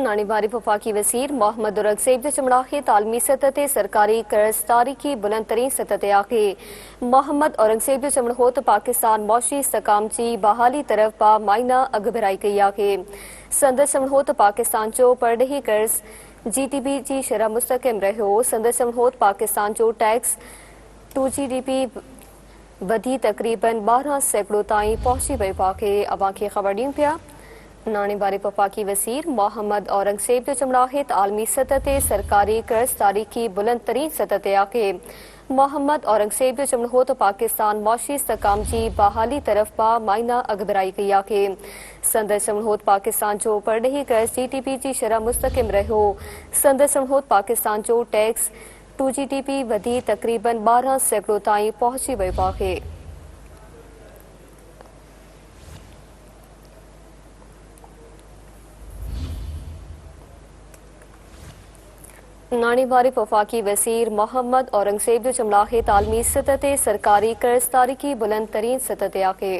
नानी बारी वफाकी वजीर मोहम्मद औरंगजेब जो चमड़ाहे तालमी सतह ते सरकारी कर्जदारी की बुलंद तरीन सतह ते आके मोहम्मद औरंगजेब जो चमड़ो तो पाकिस्तान मौशी इस्तकाम जी बहाली तरफ पा मायना अग भराई कई आके संदस चमड़ो तो पाकिस्तान जो परडही कर्ज GDP जी शरह मुस्तकिम रहो। संदस चमड़ो पाकिस्तान जो टैक्स 2 GDP वधी तकरीबन 12 सैकड़ों ताईं पहुंची वियो आहे। अवां खे ख़बर ॾियूं पिया नानी बारी वफाकी वजीर मोहम्मद औरंगजेब जो चमड़ाहे आलमी सतह ते सरकारी कर्जदारी की बुलंद तरीन सतह ते आहे। मोहम्मद औरंगजेब जो चमड़ो तो पाकिस्तान मौशी इस्तकाम जी बहाली तरफ पा मायना अगबराई कई आहे। संदस चमड़ो पाकिस्तान जो परडही कर्ज GDP जी शरह मुस्तकिम रहो। संदस चमड़ो पाकिस्तान जो टैक्स 2 GDP वधी तकरीबन 12 सैकड़ों ताईं पहुंची वियो आहे। नानी बारी वफाकी वजीर मोहम्मद औरंगजेब जो चमड़ाहे तालमी सतह ते सरकारी कर्जदारी की बुलंद तरीन सतह ते आहे।